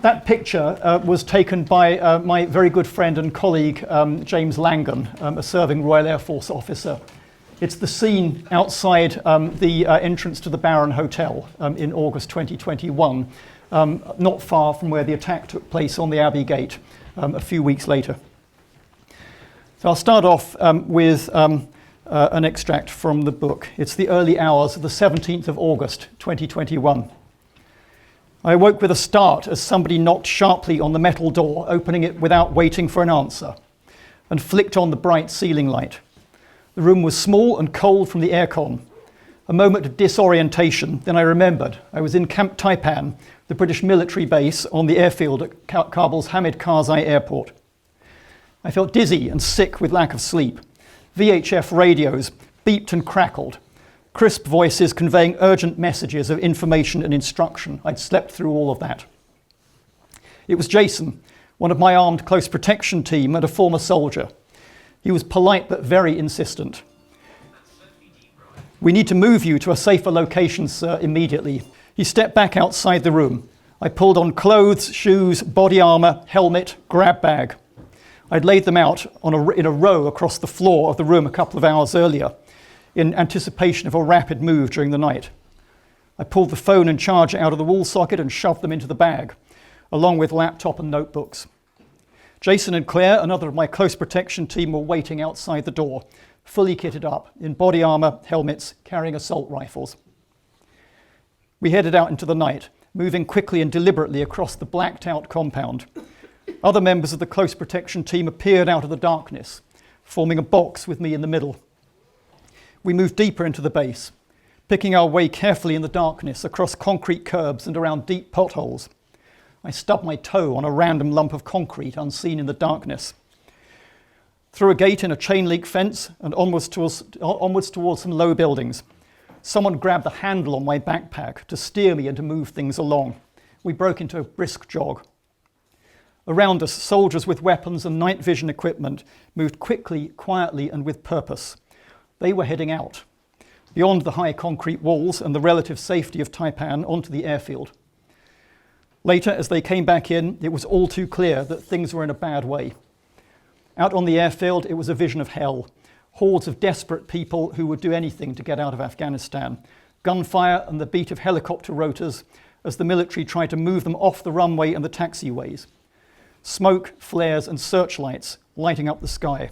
That picture was taken by my very good friend and colleague, James Langan, a serving Royal Air Force officer. It's the scene outside the entrance to the Baron Hotel in August 2021, not far from where the attack took place on the Abbey Gate a few weeks later. So I'll start off with an extract from the book. It's the early hours of the 17th of August 2021. I awoke with a start as somebody knocked sharply on the metal door, opening it without waiting for an answer, and flicked on the bright ceiling light. The room was small and cold from the aircon. A moment of disorientation, then I remembered I was in Camp Taipan, the British military base on the airfield at Kabul's Hamid Karzai airport. I felt dizzy and sick with lack of sleep. VHF radios beeped and crackled, crisp voices conveying urgent messages of information and instruction. I'd slept through all of that. It was Jason, one of my armed close protection team and a former soldier. He was polite but very insistent. "We need to move you to a safer location, sir, immediately." He stepped back outside the room. I pulled on clothes, shoes, body armor, helmet, grab bag. I'd laid them out in a row across the floor of the room a couple of hours earlier, in anticipation of a rapid move during the night. I pulled the phone and charger out of the wall socket and shoved them into the bag, along with laptop and notebooks. Jason and Claire, another of my close protection team, were waiting outside the door, fully kitted up, in body armor, helmets, carrying assault rifles. We headed out into the night, moving quickly and deliberately across the blacked-out compound. Other members of the close protection team appeared out of the darkness, forming a box with me in the middle. We moved deeper into the base, picking our way carefully in the darkness across concrete curbs and around deep potholes. I stubbed my toe on a random lump of concrete unseen in the darkness. Through a gate in a chain-link fence and onwards towards some low buildings. Someone grabbed the handle on my backpack to steer me and to move things along. We broke into a brisk jog. Around us, soldiers with weapons and night vision equipment moved quickly, quietly, and with purpose. They were heading out, beyond the high concrete walls and the relative safety of Taipan, onto the airfield. Later, as they came back in, it was all too clear that things were in a bad way. Out on the airfield, it was a vision of hell. Hordes of desperate people who would do anything to get out of Afghanistan. Gunfire and the beat of helicopter rotors as the military tried to move them off the runway and the taxiways. Smoke, flares, and searchlights lighting up the sky.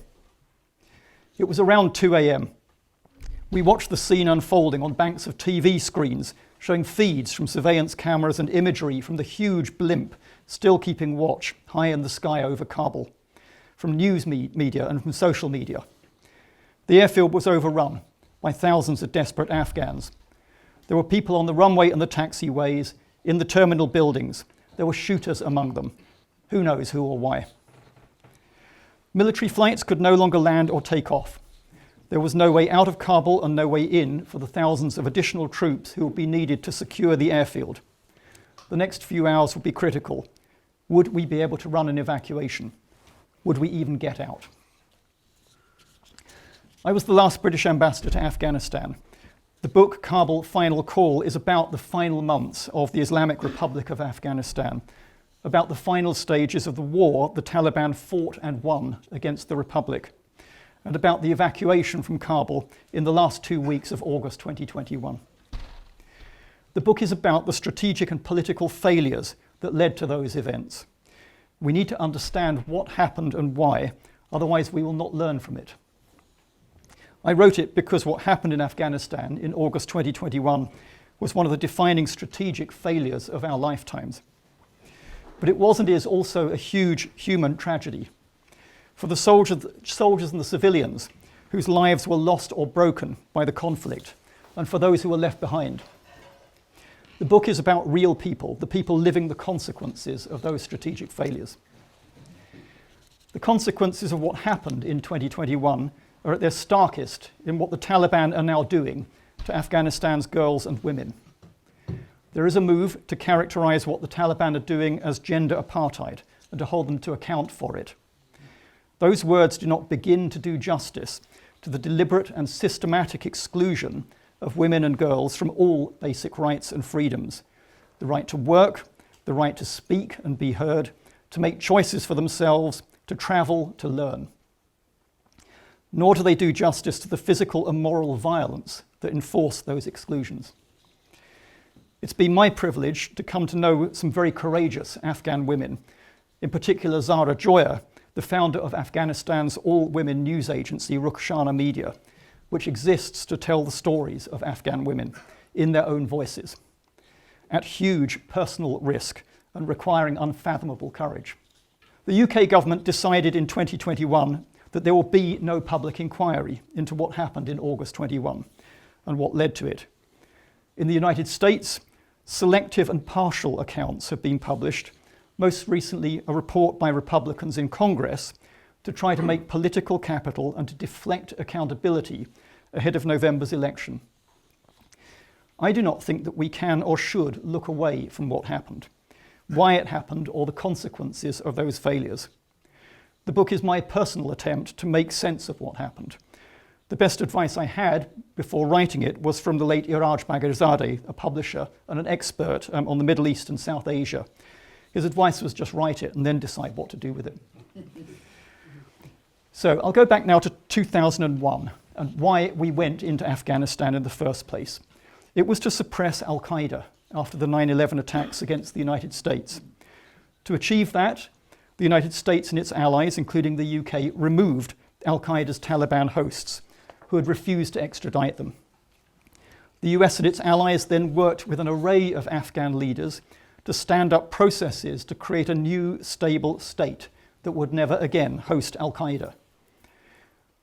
It was around 2 a.m. We watched the scene unfolding on banks of TV screens, showing feeds from surveillance cameras and imagery from the huge blimp still keeping watch high in the sky over Kabul, from news media and from social media. The airfield was overrun by thousands of desperate Afghans. There were people on the runway and the taxiways, in the terminal buildings. There were shooters among them. Who knows who or why? Military flights could no longer land or take off. There was no way out of Kabul and no way in for the thousands of additional troops who would be needed to secure the airfield. The next few hours would be critical. Would we be able to run an evacuation? Would we even get out? I was the last British ambassador to Afghanistan. The book, Kabul Final Call, is about the final months of the Islamic Republic of Afghanistan, about the final stages of the war the Taliban fought and won against the Republic, and about the evacuation from Kabul in the last 2 weeks of August 2021. The book is about the strategic and political failures that led to those events. We need to understand what happened and why, otherwise we will not learn from it. I wrote it because what happened in Afghanistan in August 2021 was one of the defining strategic failures of our lifetimes. But it was and is also a huge human tragedy. For the soldiers and the civilians whose lives were lost or broken by the conflict, and for those who were left behind. The book is about real people, the people living the consequences of those strategic failures. The consequences of what happened in 2021 are at their starkest in what the Taliban are now doing to Afghanistan's girls and women. There is a move to characterize what the Taliban are doing as gender apartheid and to hold them to account for it. Those words do not begin to do justice to the deliberate and systematic exclusion of women and girls from all basic rights and freedoms. The right to work, the right to speak and be heard, to make choices for themselves, to travel, to learn. Nor do they do justice to the physical and moral violence that enforce those exclusions. It's been my privilege to come to know some very courageous Afghan women, in particular Zara Joya, the founder of Afghanistan's all-women news agency Rukhsana Media, which exists to tell the stories of Afghan women in their own voices, at huge personal risk and requiring unfathomable courage. The UK government decided in 2021 that there will be no public inquiry into what happened in August 21 and what led to it. In the United States, selective and partial accounts have been published, most recently a report by Republicans in Congress to try to make political capital and to deflect accountability ahead of November's election. I do not think that we can or should look away from what happened, why it happened, or the consequences of those failures. The book is my personal attempt to make sense of what happened. The best advice I had before writing it was from the late Iraj Bagherzadeh, a publisher and an expert on the Middle East and South Asia. His advice was just write it and then decide what to do with it. So I'll go back now to 2001 and why we went into Afghanistan in the first place. It was to suppress Al-Qaeda after the 9/11 attacks against the United States. To achieve that, the United States and its allies, including the UK, removed Al-Qaeda's Taliban hosts, who had refused to extradite them. The US and its allies then worked with an array of Afghan leaders to stand up processes to create a new, stable state that would never again host Al-Qaeda.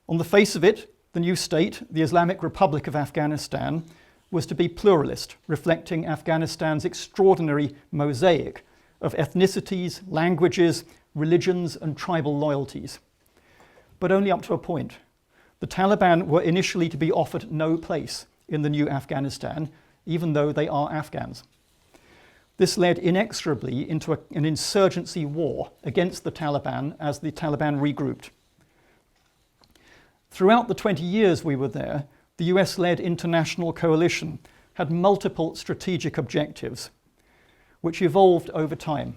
On the face of it, the new state, the Islamic Republic of Afghanistan, was to be pluralist, reflecting Afghanistan's extraordinary mosaic of ethnicities, languages, religions, and tribal loyalties. But only up to a point. The Taliban were initially to be offered no place in the new Afghanistan, even though they are Afghans. This led inexorably into an insurgency war against the Taliban as the Taliban regrouped. Throughout the 20 years we were there, the US-led international coalition had multiple strategic objectives, which evolved over time.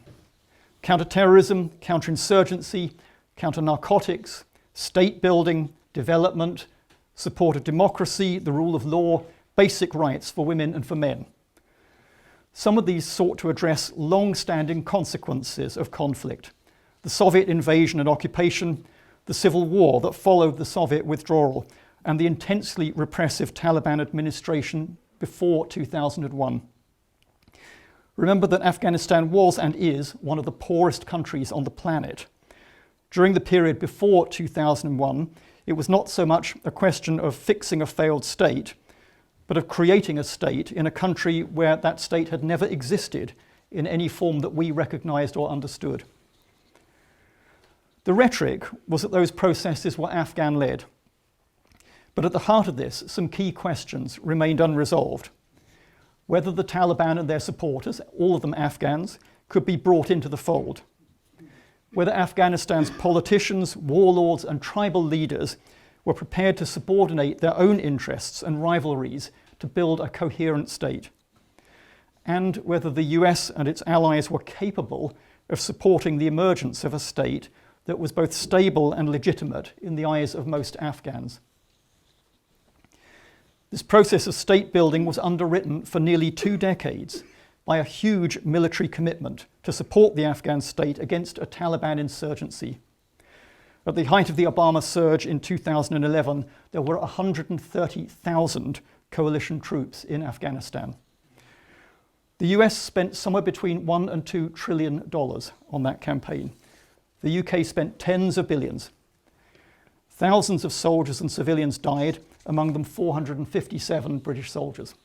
Counterterrorism, counterinsurgency, counter-narcotics, state building, development, support of democracy, the rule of law, basic rights for women and for men. Some of these sought to address long-standing consequences of conflict, the Soviet invasion and occupation, the civil war that followed the Soviet withdrawal, and the intensely repressive Taliban administration before 2001. Remember that Afghanistan was and is one of the poorest countries on the planet. During the period before 2001, it was not so much a question of fixing a failed state, but of creating a state in a country where that state had never existed in any form that we recognized or understood. The rhetoric was that those processes were Afghan-led. But at the heart of this, some key questions remained unresolved. Whether the Taliban and their supporters, all of them Afghans, could be brought into the fold. Whether Afghanistan's politicians, warlords, and tribal leaders were prepared to subordinate their own interests and rivalries to build a coherent state. And whether the US and its allies were capable of supporting the emergence of a state that was both stable and legitimate in the eyes of most Afghans. This process of state building was underwritten for nearly 2 decades by a huge military commitment to support the Afghan state against a Taliban insurgency. At the height of the Obama surge in 2011, there were 130,000 coalition troops in Afghanistan. The US spent somewhere between $1 and $2 trillion on that campaign. The UK spent tens of billions. Thousands of soldiers and civilians died, among them 457 British soldiers.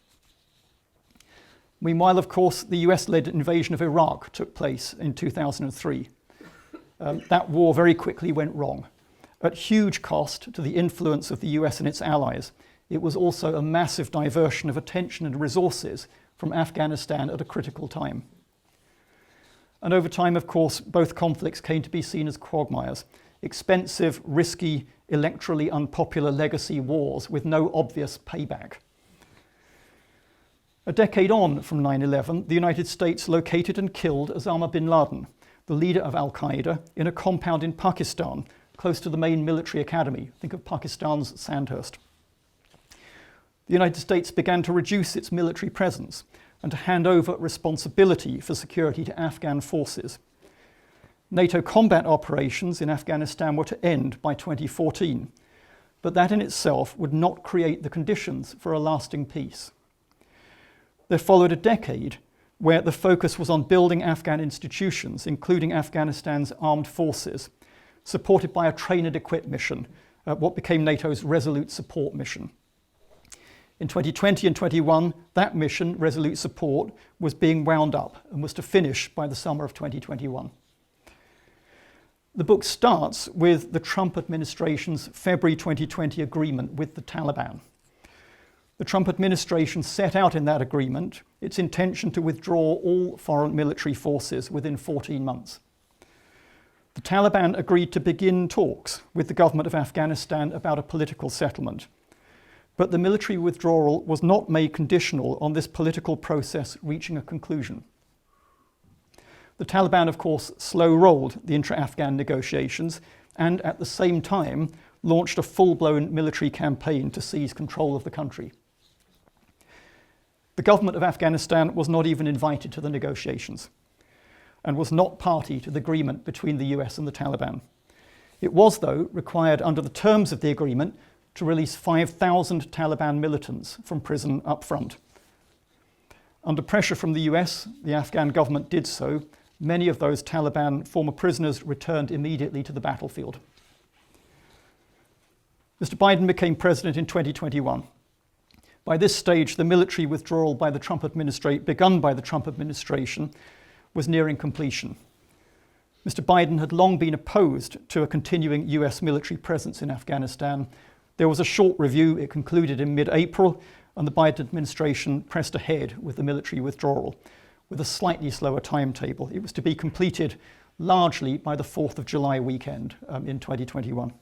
Meanwhile, of course, the US-led invasion of Iraq took place in 2003. That war very quickly went wrong. At huge cost to the influence of the US and its allies, it was also a massive diversion of attention and resources from Afghanistan at a critical time. And over time, of course, both conflicts came to be seen as quagmires, expensive, risky, electorally unpopular legacy wars with no obvious payback. A decade on from 9/11, the United States located and killed Osama bin Laden, the leader of al-Qaeda, in a compound in Pakistan, close to the main military academy. Think of Pakistan's Sandhurst. The United States began to reduce its military presence and to hand over responsibility for security to Afghan forces. NATO combat operations in Afghanistan were to end by 2014, but that in itself would not create the conditions for a lasting peace. There followed a decade where the focus was on building Afghan institutions, including Afghanistan's armed forces, supported by a train and equip mission, what became NATO's Resolute Support mission. In 2020 and 21, that mission, Resolute Support, was being wound up and was to finish by the summer of 2021. The book starts with the Trump administration's February 2020 agreement with the Taliban. The Trump administration set out in that agreement its intention to withdraw all foreign military forces within 14 months. The Taliban agreed to begin talks with the government of Afghanistan about a political settlement, but the military withdrawal was not made conditional on this political process reaching a conclusion. The Taliban, of course, slow-rolled the intra-Afghan negotiations and at the same time launched a full-blown military campaign to seize control of the country. The government of Afghanistan was not even invited to the negotiations and was not party to the agreement between the US and the Taliban. It was, though, required under the terms of the agreement to release 5,000 Taliban militants from prison up front. Under pressure from the US, the Afghan government did so. Many of those Taliban former prisoners returned immediately to the battlefield. Mr. Biden became president in 2021. By this stage, the military withdrawal begun by the Trump administration was nearing completion. Mr. Biden had long been opposed to a continuing US military presence in Afghanistan. There was a short review, it concluded in mid-April, and the Biden administration pressed ahead with the military withdrawal with a slightly slower timetable. It was to be completed largely by the 4th of July weekend in 2021.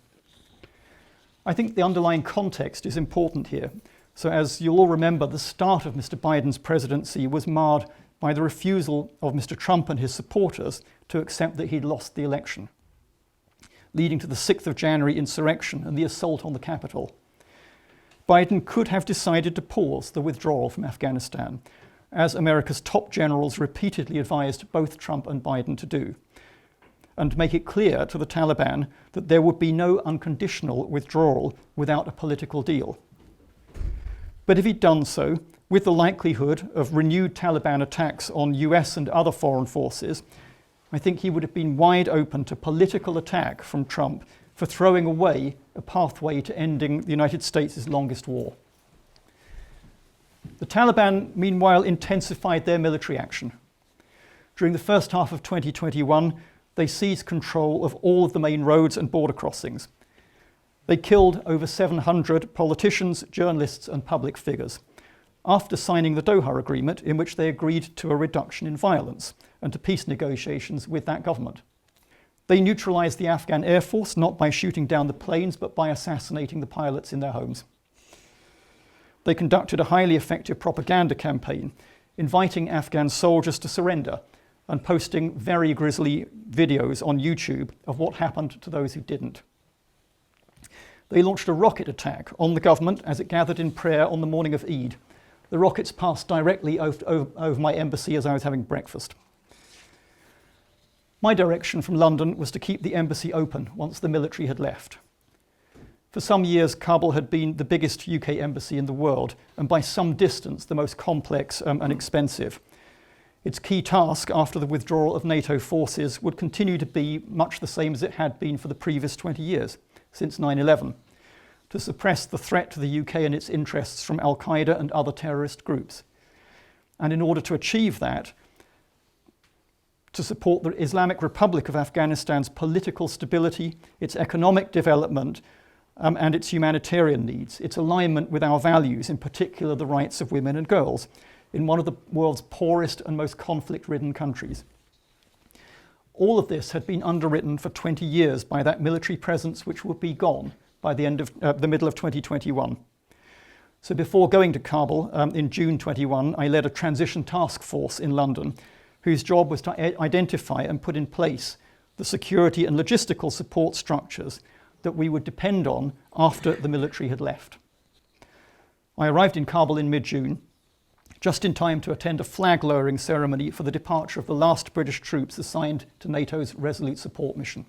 I think the underlying context is important here. So as you'll all remember, the start of Mr. Biden's presidency was marred by the refusal of Mr. Trump and his supporters to accept that he'd lost the election, leading to the 6th of January insurrection and the assault on the Capitol. Biden could have decided to pause the withdrawal from Afghanistan, as America's top generals repeatedly advised both Trump and Biden to do, and make it clear to the Taliban that there would be no unconditional withdrawal without a political deal. But if he'd done so, with the likelihood of renewed Taliban attacks on US and other foreign forces, I think he would have been wide open to political attack from Trump for throwing away a pathway to ending the United States' longest war. The Taliban, meanwhile, intensified their military action. During the first half of 2021, they seized control of all of the main roads and border crossings. They killed over 700 politicians, journalists, and public figures after signing the Doha Agreement, in which they agreed to a reduction in violence and to peace negotiations with that government. They neutralized the Afghan Air Force, not by shooting down the planes, but by assassinating the pilots in their homes. They conducted a highly effective propaganda campaign, inviting Afghan soldiers to surrender and posting very grisly videos on YouTube of what happened to those who didn't. They launched a rocket attack on the government as it gathered in prayer on the morning of Eid. The rockets passed directly over my embassy as I was having breakfast. My direction from London was to keep the embassy open once the military had left. For some years, Kabul had been the biggest UK embassy in the world, and by some distance the most complex and expensive. Its key task after the withdrawal of NATO forces would continue to be much the same as it had been for the previous 20 years, since 9/11, to suppress the threat to the UK and its interests from al-Qaeda and other terrorist groups. And in order to achieve that, to support the Islamic Republic of Afghanistan's political stability, its economic development, and its humanitarian needs, its alignment with our values, in particular the rights of women and girls, in one of the world's poorest and most conflict-ridden countries. All of this had been underwritten for 20 years by that military presence which would be gone by the end of the middle of 2021. So before going to Kabul in June 21, I led a transition task force in London whose job was to identify and put in place the security and logistical support structures that we would depend on after the military had left. I arrived in Kabul in mid-June, just in time to attend a flag-lowering ceremony for the departure of the last British troops assigned to NATO's Resolute Support mission.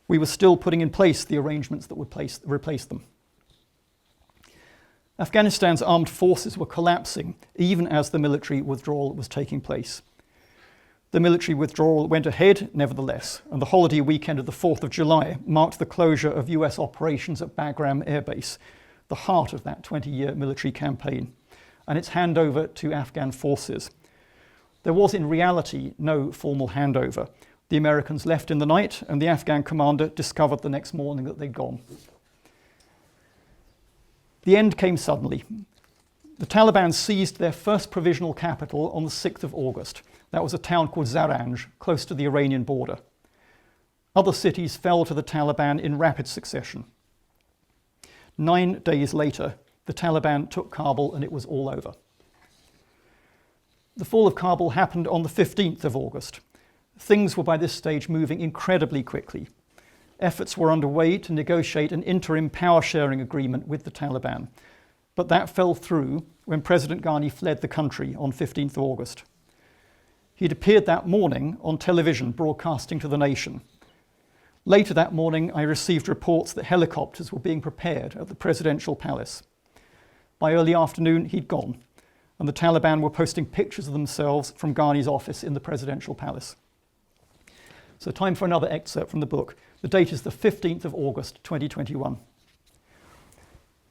We were still putting in place the arrangements that would replace them. Afghanistan's armed forces were collapsing even as the military withdrawal was taking place. The military withdrawal went ahead, nevertheless, and the holiday weekend of the 4th of July marked the closure of US operations at Bagram Air Base, the heart of that 20-year military campaign, and its handover to Afghan forces. There was in reality no formal handover. The Americans left in the night, and the Afghan commander discovered the next morning that they'd gone. The end came suddenly. The Taliban seized their first provisional capital on the 6th of August. That was a town called Zaranj, close to the Iranian border. Other cities fell to the Taliban in rapid succession. 9 days later, the Taliban took Kabul and it was all over. The fall of Kabul happened on the 15th of August. Things were by this stage moving incredibly quickly. Efforts were underway to negotiate an interim power-sharing agreement with the Taliban, but that fell through when President Ghani fled the country on 15th of August. He'd appeared that morning on television broadcasting to the nation. Later that morning, I received reports that helicopters were being prepared at the presidential palace. By early afternoon, he'd gone, and the Taliban were posting pictures of themselves from Ghani's office in the presidential palace. So time for another excerpt from the book. The date is the 15th of August, 2021.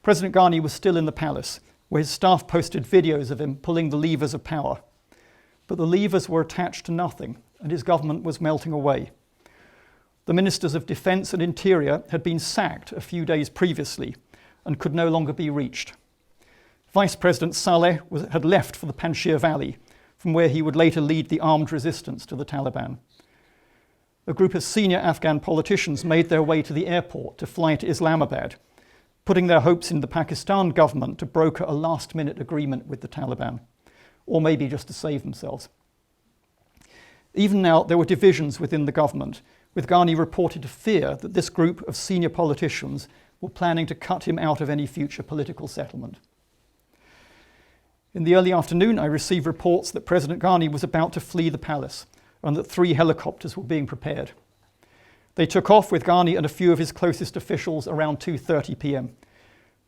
President Ghani was still in the palace, where his staff posted videos of him pulling the levers of power. But the levers were attached to nothing, and his government was melting away. The ministers of Defence and Interior had been sacked a few days previously and could no longer be reached. Vice President Saleh had left for the Panjshir Valley, from where he would later lead the armed resistance to the Taliban. A group of senior Afghan politicians made their way to the airport to fly to Islamabad, putting their hopes in the Pakistan government to broker a last-minute agreement with the Taliban, or maybe just to save themselves. Even now, there were divisions within the government, with Ghani reported to fear that this group of senior politicians were planning to cut him out of any future political settlement. In the early afternoon, I received reports that President Ghani was about to flee the palace and that 3 helicopters were being prepared. They took off with Ghani and a few of his closest officials around 2:30 p.m.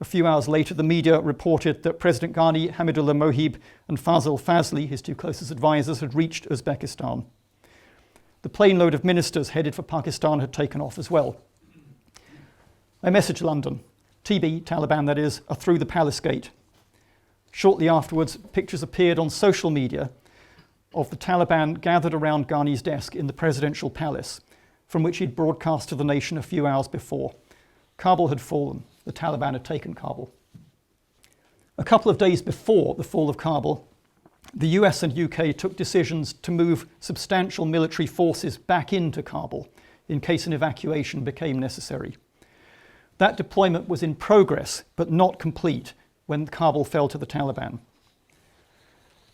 A few hours later, the media reported that President Ghani, Hamidullah Mohib, and Fazl Fazli, his 2 closest advisors, had reached Uzbekistan. The plane load of ministers headed for Pakistan had taken off as well. I messaged London. TB, Taliban that is, are through the palace gate. Shortly afterwards, pictures appeared on social media of the Taliban gathered around Ghani's desk in the presidential palace, from which he'd broadcast to the nation a few hours before. Kabul had fallen. The Taliban had taken Kabul. A couple of days before the fall of Kabul, the US and UK took decisions to move substantial military forces back into Kabul in case an evacuation became necessary. That deployment was in progress, but not complete, when Kabul fell to the Taliban.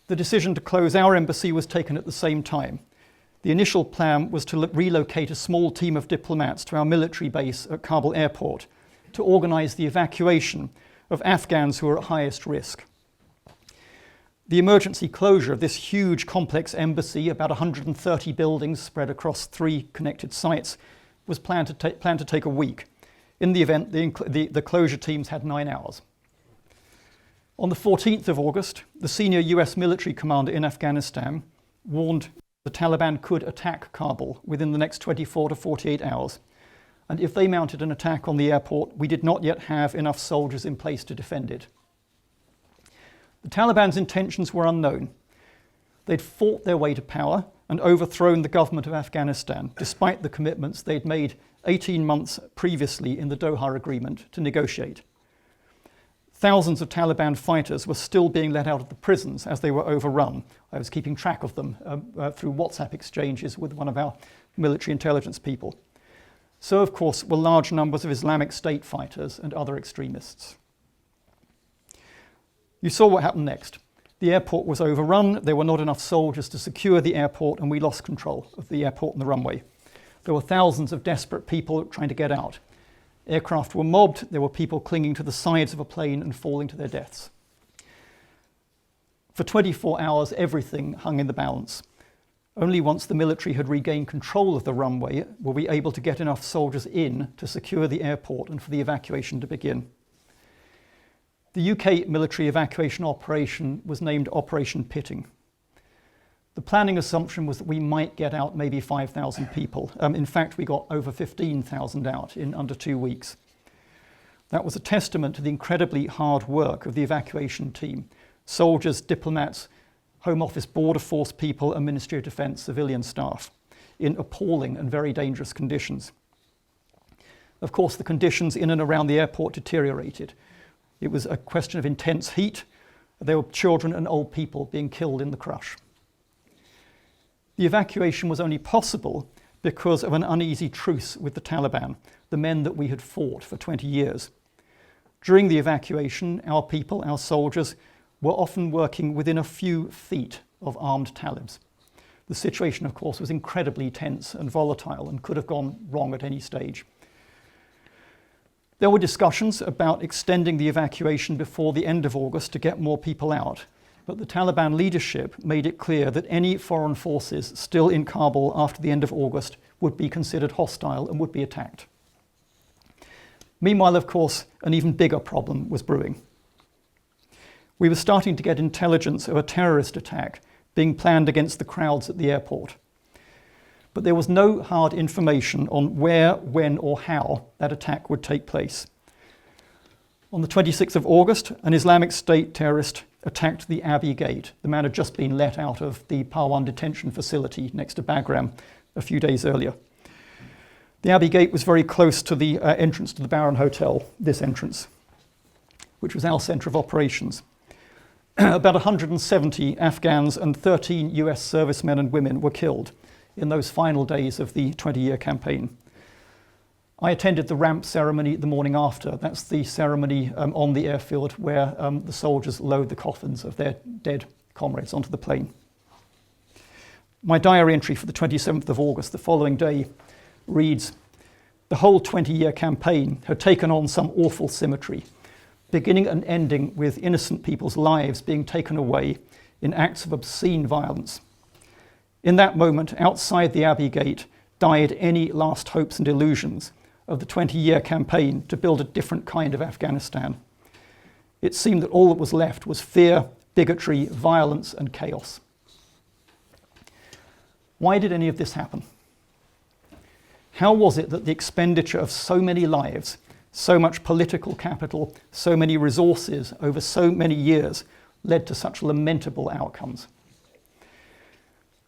The decision to close our embassy was taken at the same time. The initial plan was to relocate a small team of diplomats to our military base at Kabul airport to organise the evacuation of Afghans who are at highest risk. The emergency closure of this huge complex embassy, about 130 buildings spread across 3 connected sites, was planned to take a week. In the event, the closure teams had 9 hours. On the 14th of August, the senior US military commander in Afghanistan warned the Taliban could attack Kabul within the next 24 to 48 hours. And if they mounted an attack on the airport, we did not yet have enough soldiers in place to defend it. The Taliban's intentions were unknown. They'd fought their way to power and overthrown the government of Afghanistan, despite the commitments they'd made 18 months previously in the Doha Agreement to negotiate. Thousands of Taliban fighters were still being let out of the prisons as they were overrun. I was keeping track of them through WhatsApp exchanges with one of our military intelligence people. So, of course, were large numbers of Islamic State fighters and other extremists. You saw what happened next. The airport was overrun, there were not enough soldiers to secure the airport, and we lost control of the airport and the runway. There were thousands of desperate people trying to get out. Aircraft were mobbed, there were people clinging to the sides of a plane and falling to their deaths. For 24 hours, everything hung in the balance. Only once the military had regained control of the runway were we able to get enough soldiers in to secure the airport and for the evacuation to begin. The UK military evacuation operation was named Operation Pitting. The planning assumption was that we might get out maybe 5,000 people. In fact, we got over 15,000 out in under 2 weeks. That was a testament to the incredibly hard work of the evacuation team. Soldiers, diplomats, Home Office Border Force people and Ministry of Defence civilian staff in appalling and very dangerous conditions. Of course, the conditions in and around the airport deteriorated. It was a question of intense heat. There were children and old people being killed in the crush. The evacuation was only possible because of an uneasy truce with the Taliban, the men that we had fought for 20 years. During the evacuation, our people, our soldiers, were often working within a few feet of armed Talibs. The situation, of course, was incredibly tense and volatile and could have gone wrong at any stage. There were discussions about extending the evacuation before the end of August to get more people out, but the Taliban leadership made it clear that any foreign forces still in Kabul after the end of August would be considered hostile and would be attacked. Meanwhile, of course, an even bigger problem was brewing. We were starting to get intelligence of a terrorist attack being planned against the crowds at the airport. But there was no hard information on where, when, or how that attack would take place. On the 26th of August, an Islamic State terrorist attacked the Abbey Gate. The man had just been let out of the Parwan detention facility next to Bagram a few days earlier. The Abbey Gate was very close to the entrance to the Baron Hotel, this entrance, which was our centre of operations. About 170 Afghans and 13 US servicemen and women were killed in those final days of the 20-year campaign. I attended the ramp ceremony the morning after. That's the ceremony on the airfield where the soldiers load the coffins of their dead comrades onto the plane. My diary entry for the 27th of August, the following day, reads, "The whole 20-year campaign had taken on some awful symmetry, beginning and ending with innocent people's lives being taken away in acts of obscene violence. In that moment, outside the Abbey Gate, died any last hopes and illusions of the 20-year campaign to build a different kind of Afghanistan. It seemed that all that was left was fear, bigotry, violence, and chaos." Why did any of this happen? How was it that the expenditure of so many lives, so much political capital, so many resources over so many years led to such lamentable outcomes?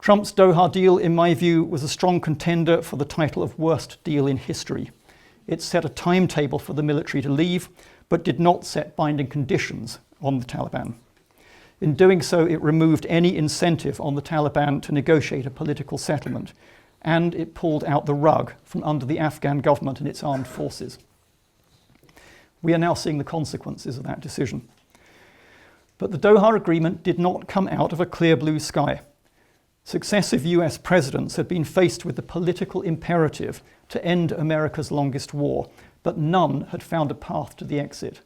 Trump's Doha deal, in my view, was a strong contender for the title of worst deal in history. It set a timetable for the military to leave, but did not set binding conditions on the Taliban. In doing so, it removed any incentive on the Taliban to negotiate a political settlement, and it pulled out the rug from under the Afghan government and its armed forces. We are now seeing the consequences of that decision. But the Doha Agreement did not come out of a clear blue sky. Successive US presidents had been faced with the political imperative to end America's longest war, but none had found a path to the exit.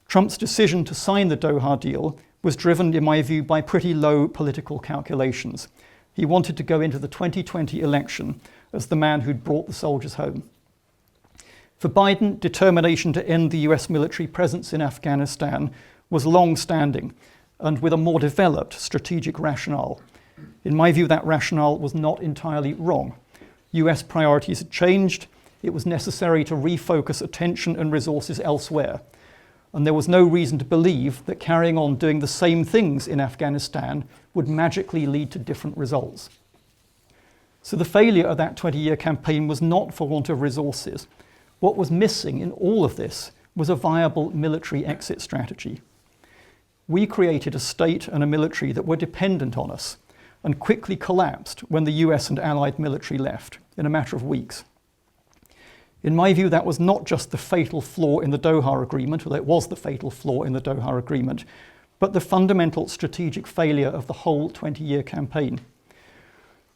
Trump's decision to sign the Doha deal was driven, in my view, by pretty low political calculations. He wanted to go into the 2020 election as the man who'd brought the soldiers home. For Biden, determination to end the US military presence in Afghanistan was long-standing and with a more developed strategic rationale. In my view, that rationale was not entirely wrong. US priorities had changed. It was necessary to refocus attention and resources elsewhere. And there was no reason to believe that carrying on doing the same things in Afghanistan would magically lead to different results. So the failure of that 20-year campaign was not for want of resources. What was missing in all of this was a viable military exit strategy. We created a state and a military that were dependent on us and quickly collapsed when the US and allied military left in a matter of weeks. In my view, that was not just the fatal flaw in the Doha Agreement, although it was the fatal flaw in the Doha Agreement, but the fundamental strategic failure of the whole 20-year campaign.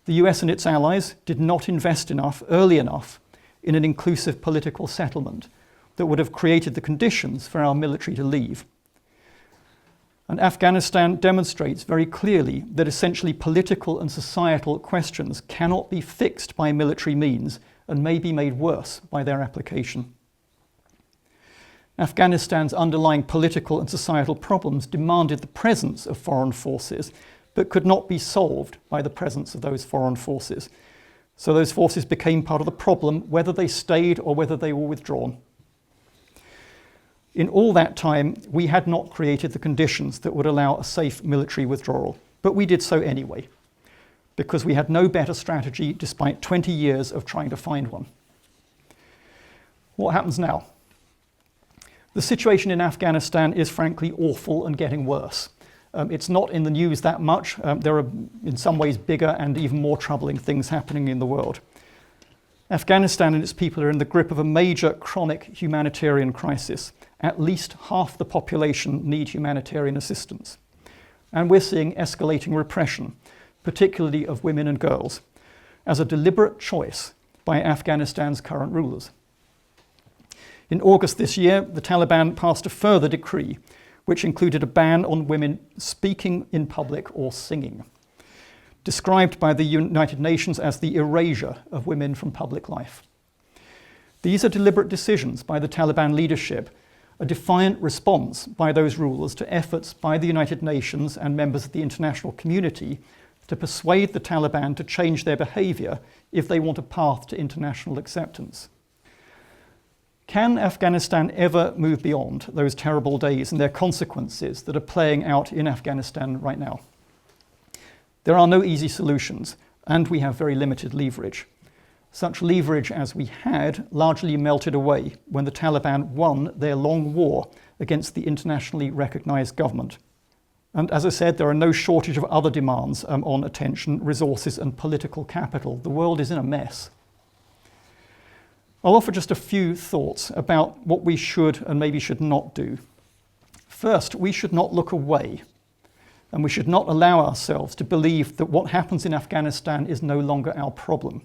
The US and its allies did not invest enough, early enough, in an inclusive political settlement that would have created the conditions for our military to leave. And Afghanistan demonstrates very clearly that essentially political and societal questions cannot be fixed by military means and may be made worse by their application. Afghanistan's underlying political and societal problems demanded the presence of foreign forces, but could not be solved by the presence of those foreign forces. So those forces became part of the problem, whether they stayed or whether they were withdrawn. In all that time, we had not created the conditions that would allow a safe military withdrawal, but we did so anyway, because we had no better strategy despite 20 years of trying to find one. What happens now? The situation in Afghanistan is frankly awful and getting worse. It's not in the news that much. There are in some ways bigger and even more troubling things happening in the world. Afghanistan and its people are in the grip of a major chronic humanitarian crisis. At least half the population need humanitarian assistance. And we're seeing escalating repression, particularly of women and girls, as a deliberate choice by Afghanistan's current rulers. In August this year, the Taliban passed a further decree, which included a ban on women speaking in public or singing, described by the United Nations as the erasure of women from public life. These are deliberate decisions by the Taliban leadership, a defiant response by those rulers to efforts by the United Nations and members of the international community to persuade the Taliban to change their behavior if they want a path to international acceptance. Can Afghanistan ever move beyond those terrible days and their consequences that are playing out in Afghanistan right now? There are no easy solutions, and we have very limited leverage. Such leverage as we had largely melted away when the Taliban won their long war against the internationally recognized government. And as I said, there are no shortage of other demands on attention, resources, and political capital. The world is in a mess. I'll offer just a few thoughts about what we should and maybe should not do. First, we should not look away, and we should not allow ourselves to believe that what happens in Afghanistan is no longer our problem.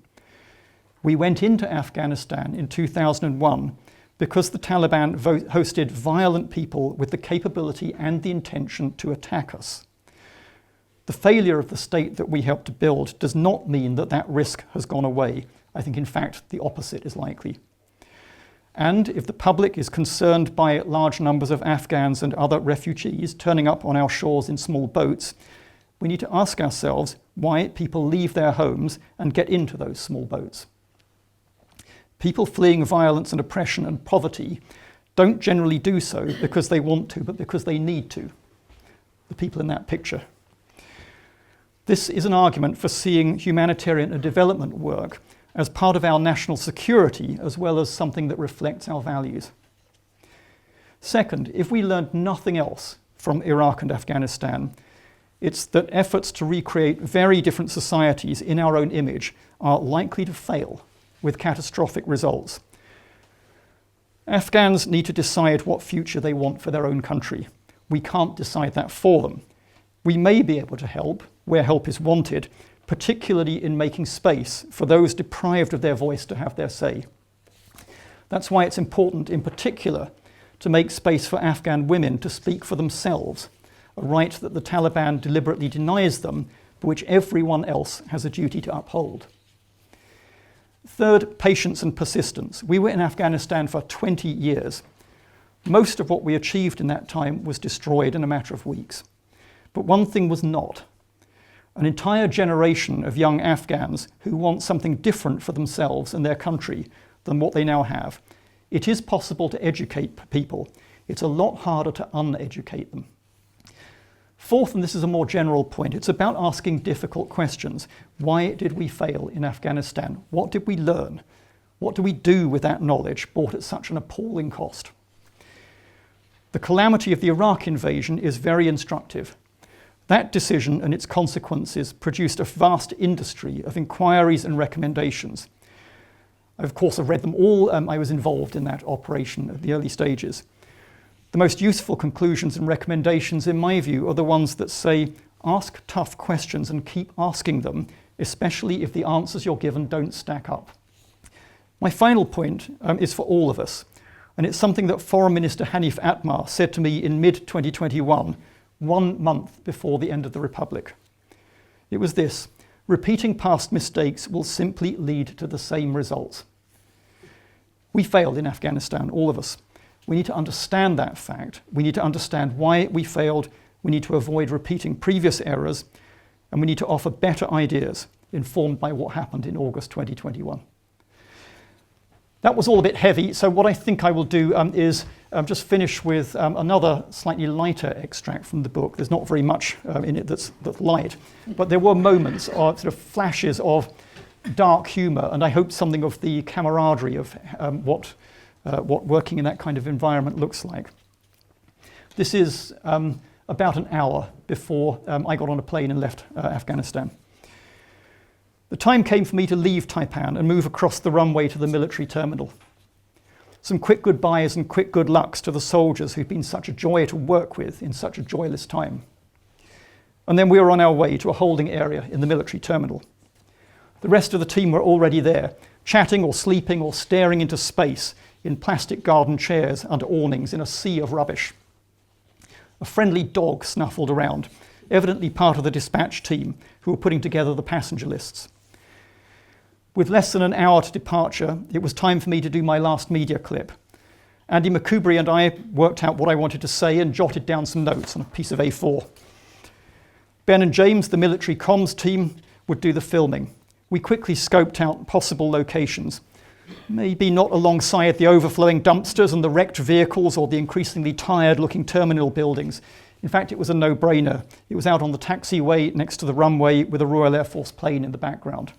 We went into Afghanistan in 2001 because the Taliban hosted violent people with the capability and the intention to attack us. The failure of the state that we helped to build does not mean that that risk has gone away. I think, in fact, the opposite is likely. And if the public is concerned by large numbers of Afghans and other refugees turning up on our shores in small boats, we need to ask ourselves why people leave their homes and get into those small boats. People fleeing violence and oppression and poverty don't generally do so because they want to, but because they need to. The people in that picture. This is an argument for seeing humanitarian and development work as part of our national security, as well as something that reflects our values. Second, if we learned nothing else from Iraq and Afghanistan, it's that efforts to recreate very different societies in our own image are likely to fail with catastrophic results. Afghans need to decide what future they want for their own country. We can't decide that for them. We may be able to help where help is wanted, particularly in making space for those deprived of their voice to have their say. That's why it's important, in particular, to make space for Afghan women to speak for themselves, a right that the Taliban deliberately denies them, but which everyone else has a duty to uphold. Third, patience and persistence. We were in Afghanistan for 20 years. Most of what we achieved in that time was destroyed in a matter of weeks. But one thing was not. An entire generation of young Afghans who want something different for themselves and their country than what they now have. It is possible to educate people. It's a lot harder to uneducate them. Fourth, and this is a more general point, it's about asking difficult questions. Why did we fail in Afghanistan? What did we learn? What do we do with that knowledge bought at such an appalling cost? The calamity of the Iraq invasion is very instructive. That decision and its consequences produced a vast industry of inquiries and recommendations. Of course, I've read them all. I was involved in that operation at the early stages. The most useful conclusions and recommendations, in my view, are the ones that say, ask tough questions and keep asking them, especially if the answers you're given don't stack up. My final point is for all of us, and it's something that Foreign Minister Hanif Atmar said to me in mid-2021, 1 month before the end of the Republic. It was this: repeating past mistakes will simply lead to the same results. We failed in Afghanistan, all of us. We need to understand that fact. We need to understand why we failed. We need to avoid repeating previous errors, and we need to offer better ideas informed by what happened in August 2021. That was all a bit heavy, so what I think I will do is just finish with another slightly lighter extract from the book. There's not very much in it that's light, but there were moments or sort of flashes of dark humour, and I hope something of the camaraderie of what working in that kind of environment looks like. This is about an hour before I got on a plane and left Afghanistan. The time came for me to leave Taipan and move across the runway to the military terminal. Some quick goodbyes and quick good lucks to the soldiers who'd been such a joy to work with in such a joyless time. And then we were on our way to a holding area in the military terminal. The rest of the team were already there, chatting or sleeping or staring into space in plastic garden chairs under awnings in a sea of rubbish. A friendly dog snuffled around, evidently part of the dispatch team who were putting together the passenger lists. With less than an hour to departure, it was time for me to do my last media clip. Andy McCoubrey and I worked out what I wanted to say and jotted down some notes on a piece of A4. Ben and James, the military comms team, would do the filming. We quickly scoped out possible locations. Maybe not alongside the overflowing dumpsters and the wrecked vehicles or the increasingly tired-looking terminal buildings. In fact, it was a no-brainer. It was out on the taxiway next to the runway with a Royal Air Force plane in the background.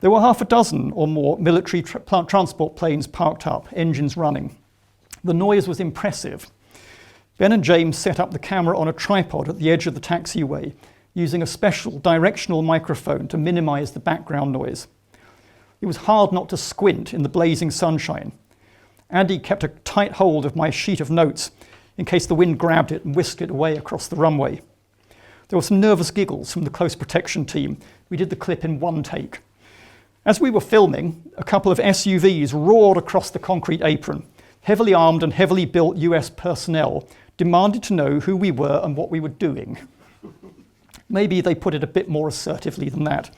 There were half a dozen or more military transport planes parked up, engines running. The noise was impressive. Ben and James set up the camera on a tripod at the edge of the taxiway, using a special directional microphone to minimize the background noise. It was hard not to squint in the blazing sunshine. Andy kept a tight hold of my sheet of notes in case the wind grabbed it and whisked it away across the runway. There were some nervous giggles from the close protection team. We did the clip in one take. As we were filming, a couple of SUVs roared across the concrete apron. Heavily armed and heavily built US personnel demanded to know who we were and what we were doing. Maybe they put it a bit more assertively than that.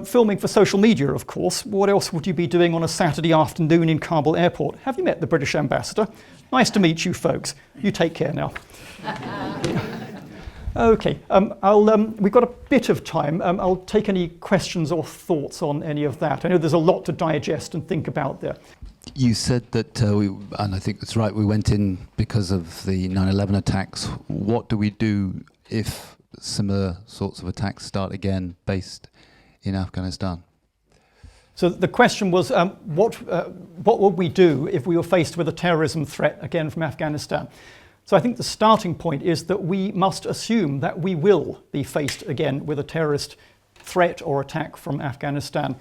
Filming for social media, of course. What else would you be doing on a Saturday afternoon in Kabul airport? Have you met the British ambassador? Nice to meet you folks. You take care now. Okay, we've got a bit of time. I'll take any questions or thoughts on any of that. I know there's a lot to digest and think about there. You said that, and I think that's right, we went in because of the 9/11 attacks. What do we do if similar sorts of attacks start again based in Afghanistan? So the question was, what would we do if we were faced with a terrorism threat again from Afghanistan? So I think the starting point is that we must assume that we will be faced again with a terrorist threat or attack from Afghanistan.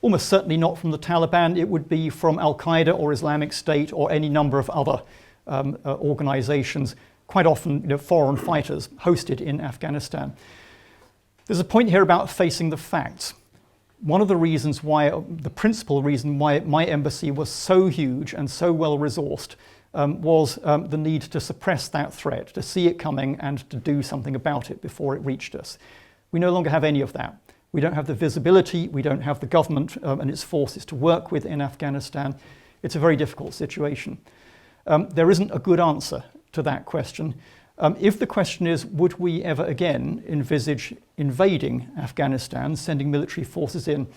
Almost certainly not from the Taliban. It would be from Al-Qaeda or Islamic State or any number of other organizations, quite often foreign fighters hosted in Afghanistan. There's a point here about facing the facts. One of the reasons why, the principal reason why my embassy was so huge and so well resourced was the need to suppress that threat, to see it coming and to do something about it before it reached us. We no longer have any of that. We don't have the visibility, we don't have the government and its forces to work with in Afghanistan. It's a very difficult situation. There isn't a good answer to that question. If the question is, would we ever again envisage invading Afghanistan, sending military forces in,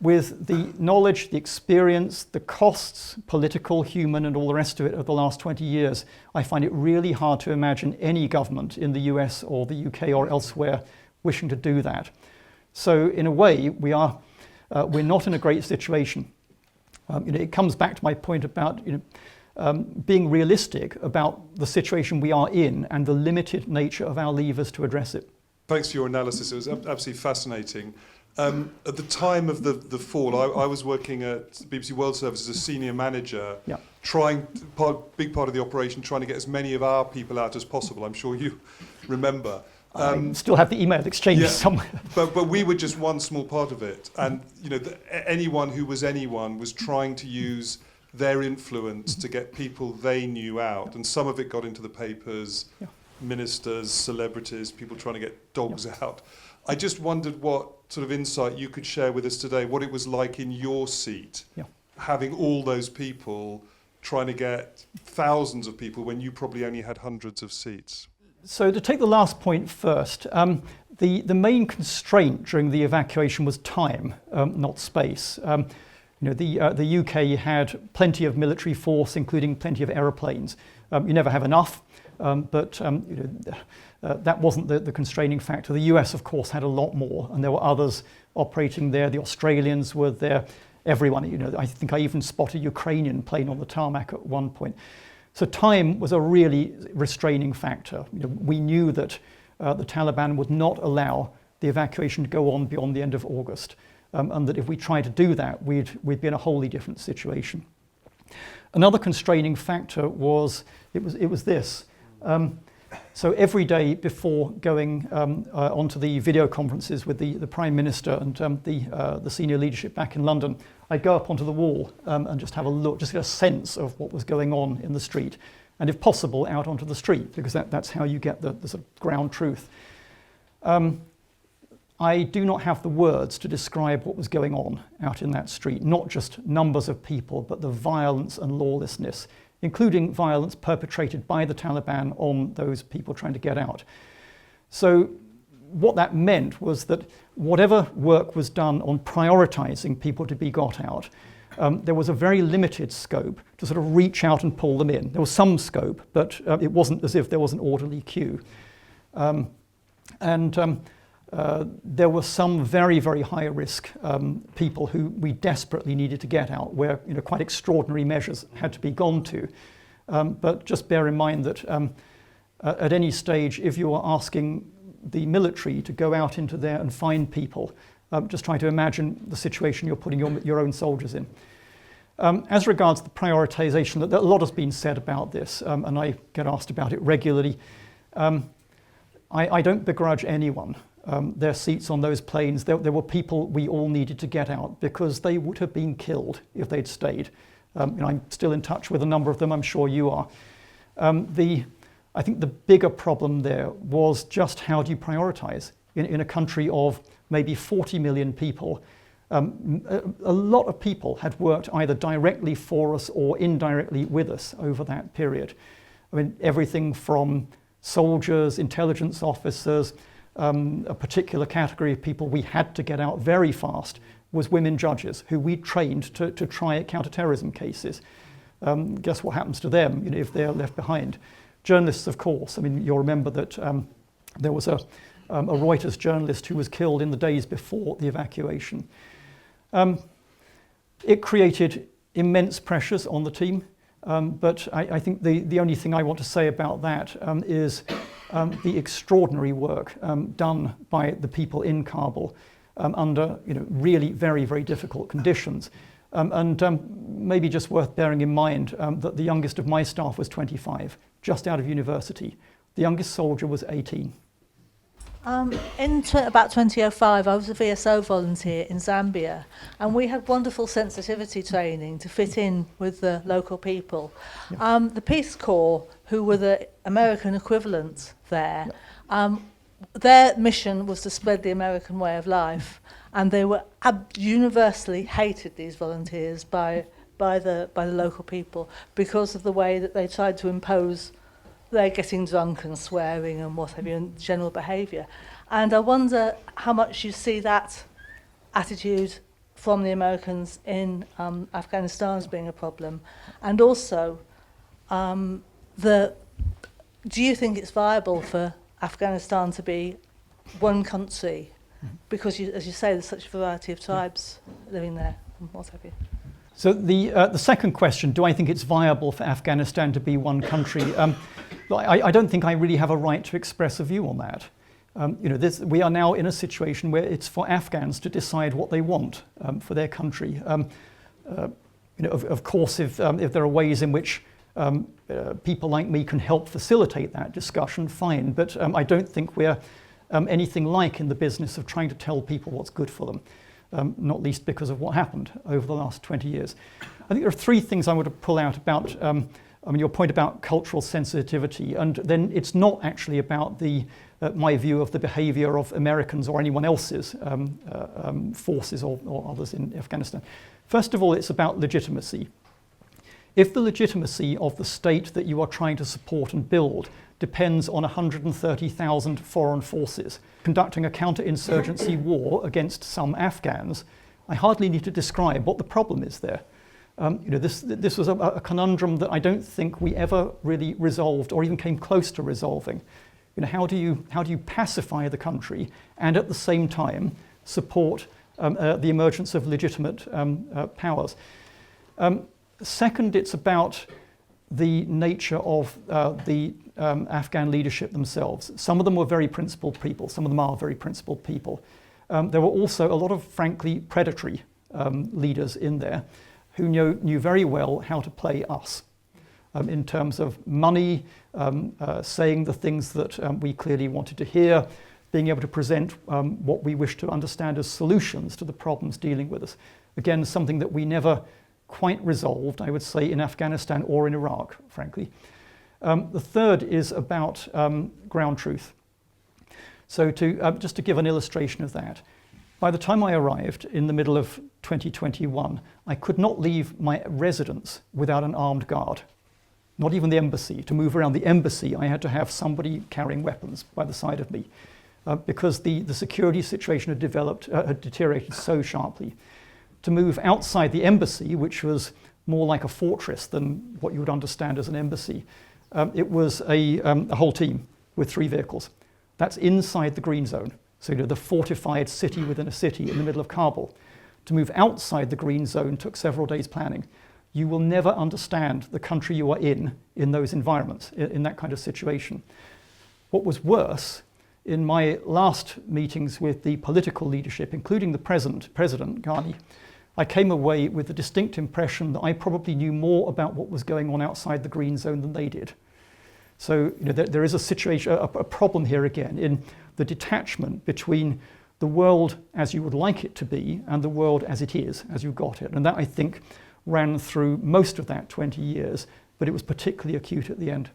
with the knowledge, the experience, the costs, political, human, and all the rest of it of the last 20 years, I find it really hard to imagine any government in the US or the UK or elsewhere wishing to do that. So in a way, we're not in a great situation. It comes back to my point about being realistic about the situation we are in and the limited nature of our levers to address it. Thanks for your analysis. It was absolutely fascinating. At the time of the fall, I was working at BBC World Service as a senior manager, big part of the operation, trying to get as many of our people out as possible. I'm sure you remember. I still have the email exchanges somewhere. But we were just one small part of it. And anyone who was anyone was trying to use their influence to get people they knew out. And some of it got into the papers, ministers, celebrities, people trying to get dogs out. I just wondered what sort of insight you could share with us today, what it was like in your seat, having all those people trying to get thousands of people when you probably only had hundreds of seats. So to take the last point first, the main constraint during the evacuation was time, not space. The UK had plenty of military force, including plenty of aeroplanes. You never have enough, but that wasn't the constraining factor. The US, of course, had a lot more, and there were others operating there. The Australians were there. Everyone, I think I even spotted a Ukrainian plane on the tarmac at one point. So time was a really restraining factor. We knew that the Taliban would not allow the evacuation to go on beyond the end of August, and that if we tried to do that, we'd be in a wholly different situation. Another constraining factor was this. So every day before going onto the video conferences with the Prime Minister and the senior leadership back in London, I'd go up onto the wall and just have a look, just get a sense of what was going on in the street, and if possible, out onto the street, because that's how you get the sort of ground truth. I do not have the words to describe what was going on out in that street, not just numbers of people, but the violence and lawlessness, including violence perpetrated by the Taliban on those people trying to get out. So what that meant was that whatever work was done on prioritizing people to be got out, there was a very limited scope to sort of reach out and pull them in. There was some scope, but it wasn't as if there was an orderly queue. There were some very, very high risk people who we desperately needed to get out, where quite extraordinary measures had to be gone to. But just bear in mind that at any stage, if you are asking the military to go out into there and find people, just try to imagine the situation you're putting your own soldiers in. As regards the prioritization, a lot has been said about this, and I get asked about it regularly. I don't begrudge anyone their seats on those planes. There were people we all needed to get out because they would have been killed if they'd stayed. I'm still in touch with a number of them, I'm sure you are. I think the bigger problem there was just how do you prioritize in a country of maybe 40 million people. A lot of people had worked either directly for us or indirectly with us over that period. I mean, everything from soldiers, intelligence officers, a particular category of people we had to get out very fast was women judges who we trained to try counter-terrorism cases. Guess what happens to them if they're left behind? Journalists, of course. I mean, you'll remember that there was a Reuters journalist who was killed in the days before the evacuation. It created immense pressures on the team, but I think the only thing I want to say about that is the extraordinary work done by the people in Kabul under really very, very difficult conditions. Maybe just worth bearing in mind that the youngest of my staff was 25, just out of university. The youngest soldier was 18. About 2005, I was a VSO volunteer in Zambia, and we had wonderful sensitivity training to fit in with the local people. Yeah. The Peace Corps, who were the American equivalent there, their mission was to spread the American way of life, and they were universally hated, these volunteers, by the local people because of the way that they tried to impose their getting drunk and swearing and what have you, and general behaviour. And I wonder how much you see that attitude from the Americans in Afghanistan as being a problem. And also, do you think it's viable for Afghanistan to be one country? Because, as you say, there's such a variety of tribes living there and what have you. So the second question, do I think it's viable for Afghanistan to be one country? I don't think I really have a right to express a view on that. We are now in a situation where it's for Afghans to decide what they want for their country. Of course, if there are ways in which people like me can help facilitate that discussion, fine. But I don't think we're anything like in the business of trying to tell people what's good for them, not least because of what happened over the last 20 years. I think there are three things I want to pull out about your point about cultural sensitivity, and then it's not actually about my view of the behavior of Americans or anyone else's forces or others in Afghanistan. First of all, it's about legitimacy. If the legitimacy of the state that you are trying to support and build depends on 130,000 foreign forces conducting a counterinsurgency war against some Afghans, I hardly need to describe what the problem is there. This was a conundrum that I don't think we ever really resolved or even came close to resolving. How do you pacify the country and at the same time support the emergence of legitimate powers? Second, it's about the nature of the Afghan leadership themselves. Some of them were very principled people. Some of them are very principled people. There were also a lot of, frankly, predatory leaders in there who knew very well how to play us in terms of money, saying the things that we clearly wanted to hear, being able to present what we wish to understand as solutions to the problems dealing with us. Again, something that we never quite resolved, I would say, in Afghanistan or in Iraq, frankly. The third is about ground truth. So just to give an illustration of that, by the time I arrived in the middle of 2021, I could not leave my residence without an armed guard, not even the embassy. To move around the embassy, I had to have somebody carrying weapons by the side of me because the security situation had deteriorated so sharply. To move outside the embassy, which was more like a fortress than what you would understand as an embassy, it was a whole team with 3 vehicles. That's inside the green zone. So the fortified city within a city in the middle of Kabul. To move outside the green zone took several days planning. You will never understand the country you are in those environments, in that kind of situation. What was worse, in my last meetings with the political leadership, including the President Ghani, I came away with the distinct impression that I probably knew more about what was going on outside the green zone than they did. So there is a situation, a problem here again, in the detachment between the world as you would like it to be and the world as it is, as you got it. And that, I think, ran through most of that 20 years, but it was particularly acute at the end.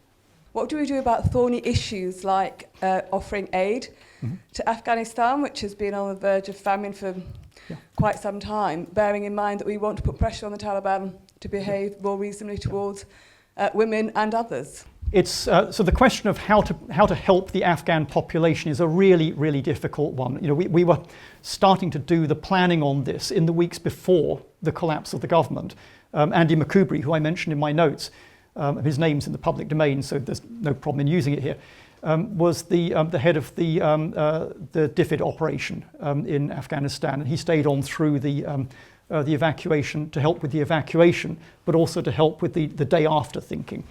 What do we do about thorny issues like offering aid to Afghanistan, which has been on the verge of famine for quite some time, bearing in mind that we want to put pressure on the Taliban to behave more reasonably towards women and others? It's so the question of how to help the Afghan population is a really, really difficult one. We were starting to do the planning on this in the weeks before the collapse of the government. Andy McCoubry, who I mentioned in my notes, his name's in the public domain, so there's no problem in using it here, was the head of the DFID operation in Afghanistan, and he stayed on through the evacuation to help with the evacuation, but also to help with the day after thinking.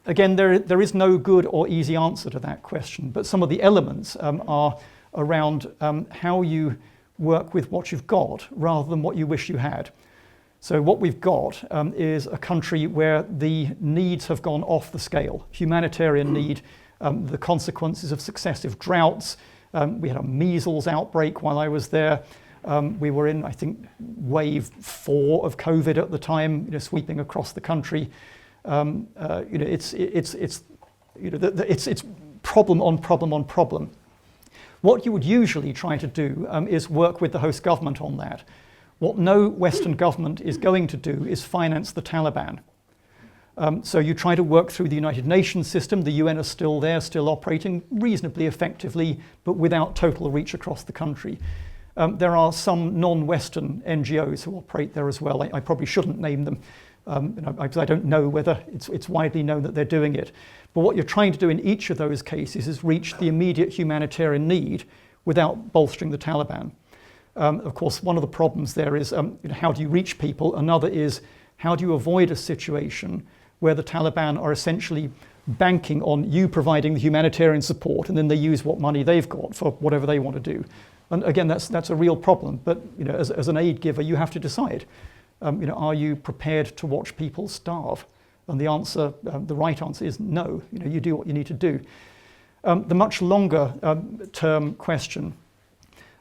Again, there is no good or easy answer to that question, but some of the elements are around how you work with what you've got rather than what you wish you had. So what we've got is a country where the needs have gone off the scale. Humanitarian need, the consequences of successive droughts. We had a measles outbreak while I was there. We were in, I think, wave 4 of COVID at the time, sweeping across the country. It's problem on problem on problem. What you would usually try to do is work with the host government on that. What no Western government is going to do is finance the Taliban. So you try to work through the United Nations system. The UN is still there, still operating reasonably effectively, but without total reach across the country. There are some non-Western NGOs who operate there as well. I probably shouldn't name them, because I don't know whether it's widely known that they're doing it. But what you're trying to do in each of those cases is reach the immediate humanitarian need without bolstering the Taliban. Of course, one of the problems there is how do you reach people? Another is how do you avoid a situation where the Taliban are essentially banking on you providing the humanitarian support, and then they use what money they've got for whatever they want to do. And again, that's a real problem. But as an aid giver, you have to decide. Are you prepared to watch people starve? And the answer, the right answer, is no. You do what you need to do. The much longer term question,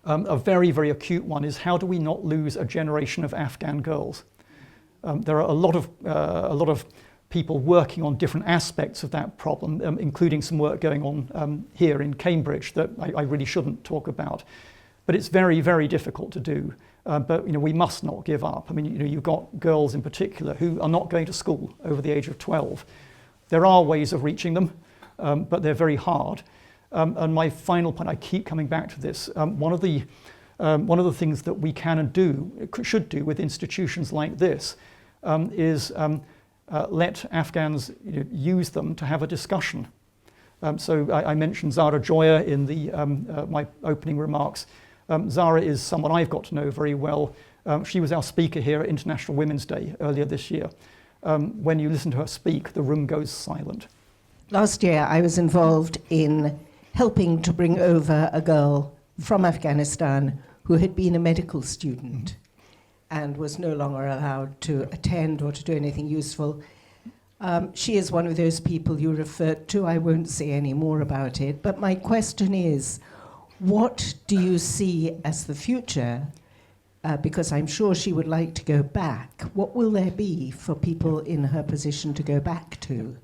a very, very acute one, is how do we not lose a generation of Afghan girls? There are a lot of people working on different aspects of that problem, including some work going on here in Cambridge that I really shouldn't talk about. But it's very, very difficult to do. But we must not give up. I mean, you've got girls in particular who are not going to school over the age of 12. There are ways of reaching them, but they're very hard. And my final point, I keep coming back to this. One of the things that we can and should do with institutions like this is let Afghans use them to have a discussion. So I mentioned Zara Joya in my opening remarks. Zara is someone I've got to know very well. She was our speaker here at International Women's Day earlier this year. When you listen to her speak, the room goes silent. Last year, I was involved in helping to bring over a girl from Afghanistan who had been a medical student and was no longer allowed to attend or to do anything useful. She is one of those people you referred to. I won't say any more about it. But my question is, what do you see as the future? Because I'm sure she would like to go back. What will there be for people in her position to go back to?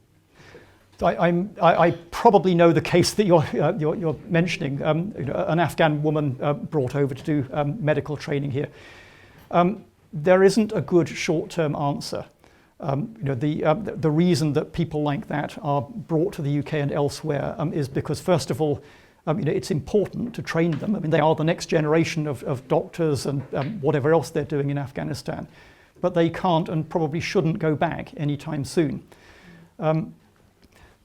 I probably know the case that you're mentioning. An Afghan woman brought over to do medical training here. There isn't a good short-term answer. The reason that people like that are brought to the UK and elsewhere is because, first of all, it's important to train them. I mean, they are the next generation of doctors and whatever else they're doing in Afghanistan, but they can't and probably shouldn't go back anytime soon.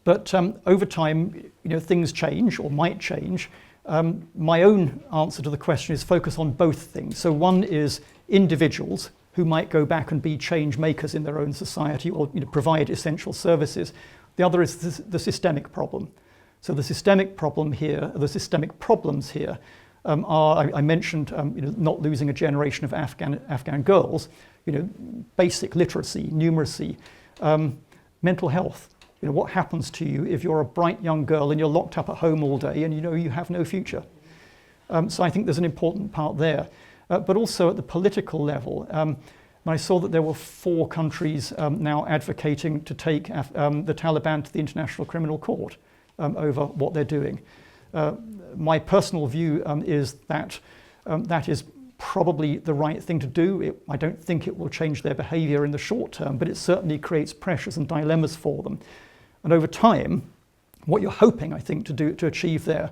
But over time, things change or might change. My own answer to the question is focus on both things. So one is individuals who might go back and be change makers in their own society or provide essential services. The other is the systemic problem. So the systemic problem here, the systemic problems here are, I mentioned, not losing a generation of Afghan girls, basic literacy, numeracy, mental health. What happens to you if you're a bright young girl and you're locked up at home all day and you have no future? So I think there's an important part there. But also at the political level, I saw that there were 4 countries now advocating to take the Taliban to the International Criminal Court over what they're doing. My personal view is that that is probably the right thing to do. I don't think it will change their behavior in the short term, but it certainly creates pressures and dilemmas for them. And over time, what you're hoping, I think, to achieve there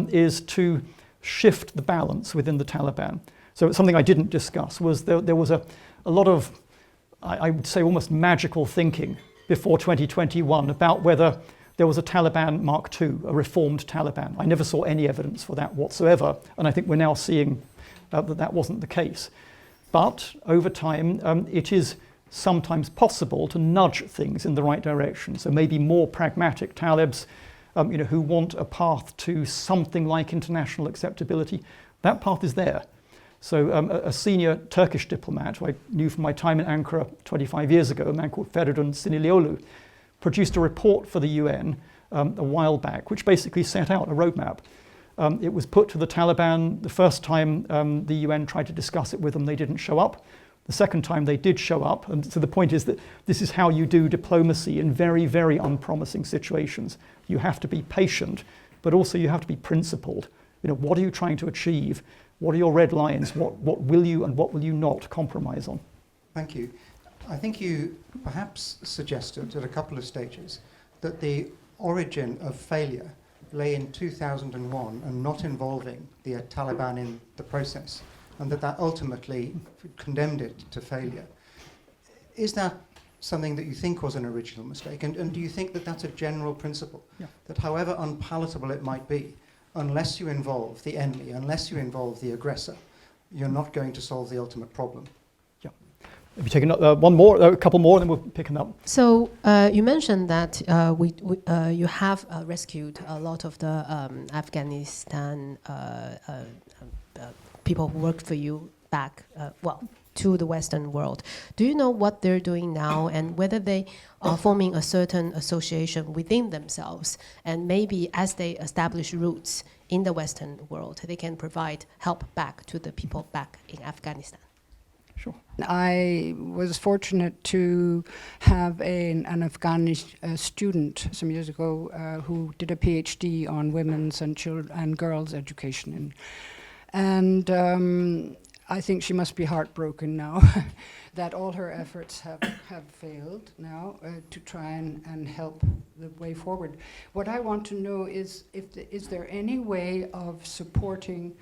is to shift the balance within the Taliban. So something I didn't discuss was there was a lot of, I would say, almost magical thinking before 2021 about whether there was a Taliban Mark II, a reformed Taliban. I never saw any evidence for that whatsoever, and I think we're now seeing that wasn't the case. But over time, it is sometimes possible to nudge things in the right direction. So maybe more pragmatic Talibs, who want a path to something like international acceptability. That path is there. So a senior Turkish diplomat who I knew from my time in Ankara 25 years ago, a man called Feridun Sinirlioglu, produced a report for the UN a while back, which basically set out a roadmap. It was put to the Taliban. The first time the UN tried to discuss it with them, they didn't show up. The second time they did show up. And so the point is that this is how you do diplomacy in very, very unpromising situations. You have to be patient, but also you have to be principled. What are you trying to achieve? What are your red lines? What will you and what will you not compromise on? Thank you. I think you perhaps suggested at a couple of stages that the origin of failure lay in 2001 and not involving the Taliban in the process, and that ultimately condemned it to failure. Is that something that you think was an original mistake? And do you think that that's a general principle? Yeah. That however unpalatable it might be, unless you involve the enemy, unless you involve the aggressor, you're not going to solve the ultimate problem? Yeah. Have you taken one more, a couple more, and then we'll pick them up. So you mentioned that you have rescued a lot of the Afghanistan people who worked for you back, to the Western world. Do you know what they're doing now, and whether they are forming a certain association within themselves, and maybe as they establish roots in the Western world, they can provide help back to the people back in Afghanistan? Sure. I was fortunate to have an Afghani student some years ago who did a PhD on women's and children and girls' education, and I think she must be heartbroken now that all her efforts have failed now to try and help the way forward. What I want to know is is there any way of supporting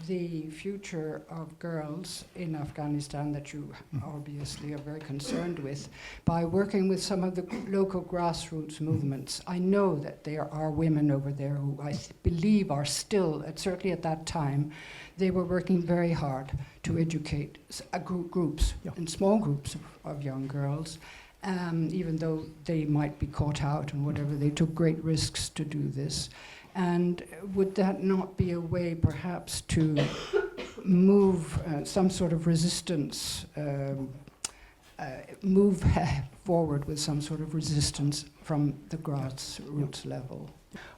the future of girls in Afghanistan that you obviously are very concerned with by working with some of the local grassroots movements? I know that there are women over there who I believe are still, certainly at that time, they were working very hard to educate groups and small groups of young girls, even though they might be caught out and whatever. They took great risks to do this. And would that not be a way, perhaps, to move some sort of resistance, move forward with some sort of resistance from the grassroots level?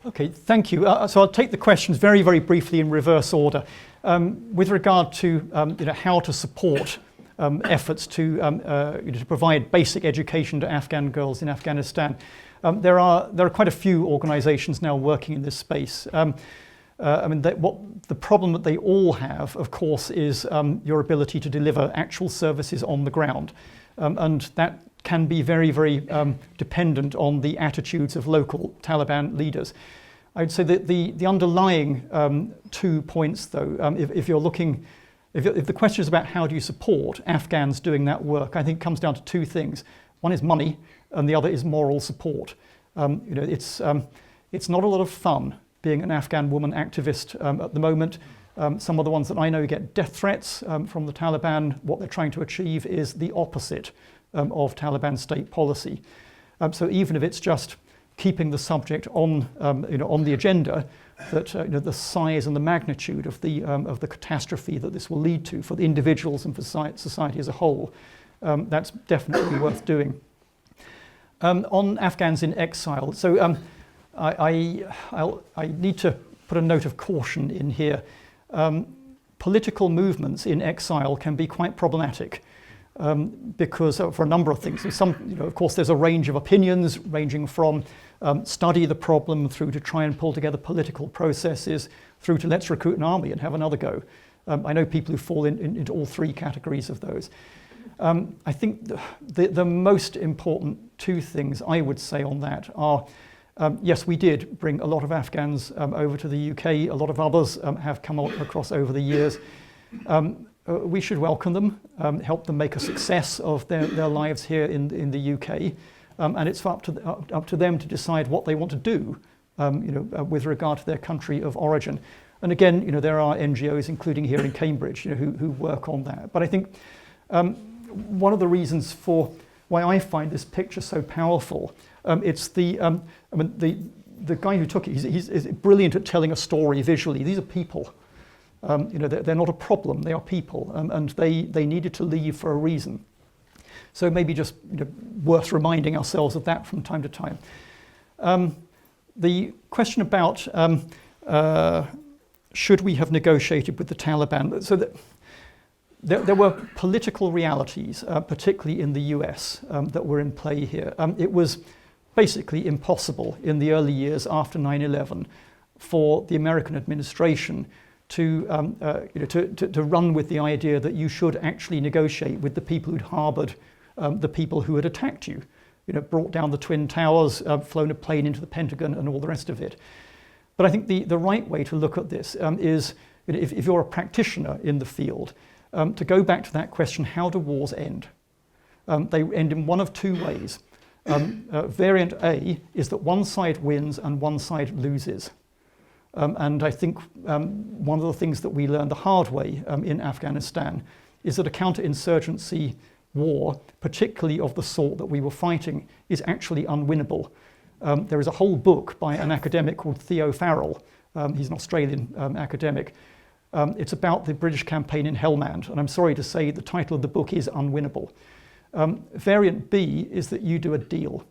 Okay, thank you. So I'll take the questions very, very briefly in reverse order. With regard to how to support efforts to provide basic education to Afghan girls in Afghanistan, there are quite a few organisations now working in this space. The problem that they all have, of course, is your ability to deliver actual services on the ground, and that can be very, very dependent on the attitudes of local Taliban leaders. I'd say that the underlying 2 points, though, if the question is about how do you support Afghans doing that work, I think it comes down to two things. One is money, and the other is moral support. It's not a lot of fun being an Afghan woman activist at the moment. Some of the ones that I know get death threats from the Taliban. What they're trying to achieve is the opposite of Taliban state policy. So even if it's just keeping the subject on the agenda, that the size and the magnitude of the catastrophe that this will lead to for the individuals and for society as a whole, that's definitely worth doing. On Afghans in exile, so I need to put a note of caution in here. Political movements in exile can be quite problematic. Because for a number of things, of course, there's a range of opinions ranging from study the problem through to try and pull together political processes through to let's recruit an army and have another go. I know people who fall into all three categories of those. I think the most important two things I would say on that are, yes, we did bring a lot of Afghans over to the UK. A lot of others have come across over the years. We should welcome them, help them make a success of their lives here in the UK, and it's up to them to decide what they want to do, with regard to their country of origin. And again, there are NGOs, including here in Cambridge, who work on that. But I think one of the reasons for why I find this picture so powerful, it's the guy who took it. He's brilliant at telling a story visually. These are people. They're not a problem, they are people, and they needed to leave for a reason. So maybe just worth reminding ourselves of that from time to time. The question about should we have negotiated with the Taliban, so that there were political realities, particularly in the US, that were in play here. It was basically impossible in the early years after 9/11 for the American administration to run with the idea that you should actually negotiate with the people who'd harbored the people who had attacked you, brought down the Twin Towers, flown a plane into the Pentagon and all the rest of it. But I think the right way to look at this is, if you're a practitioner in the field, to go back to that question, how do wars end? They end in one of two ways. Variant A is that one side wins and one side loses. And I think one of the things that we learned the hard way in Afghanistan is that a counterinsurgency war, particularly of the sort that we were fighting, is actually unwinnable. There is a whole book by an academic called Theo Farrell. He's an Australian academic. It's about the British campaign in Helmand, and I'm sorry to say the title of the book is Unwinnable. Variant B is that you do a deal.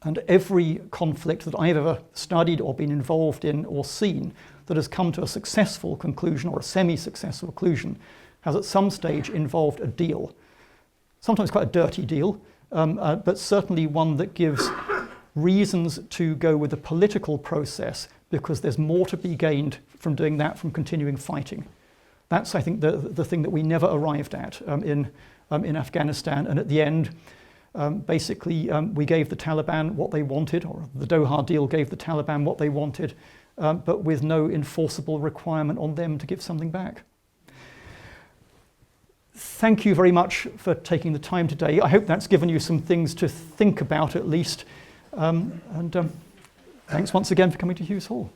And every conflict that I've ever studied or been involved in or seen that has come to a successful conclusion or a semi-successful conclusion has at some stage involved a deal. Sometimes quite a dirty deal, but certainly one that gives reasons to go with the political process because there's more to be gained from doing that, from continuing fighting. That's, I think, the thing that we never arrived at in Afghanistan. And at the end, basically, we gave the Taliban what they wanted, or the Doha deal gave the Taliban what they wanted, but with no enforceable requirement on them to give something back. Thank you very much for taking the time today. I hope that's given you some things to think about at least. Thanks once again for coming to Hughes Hall.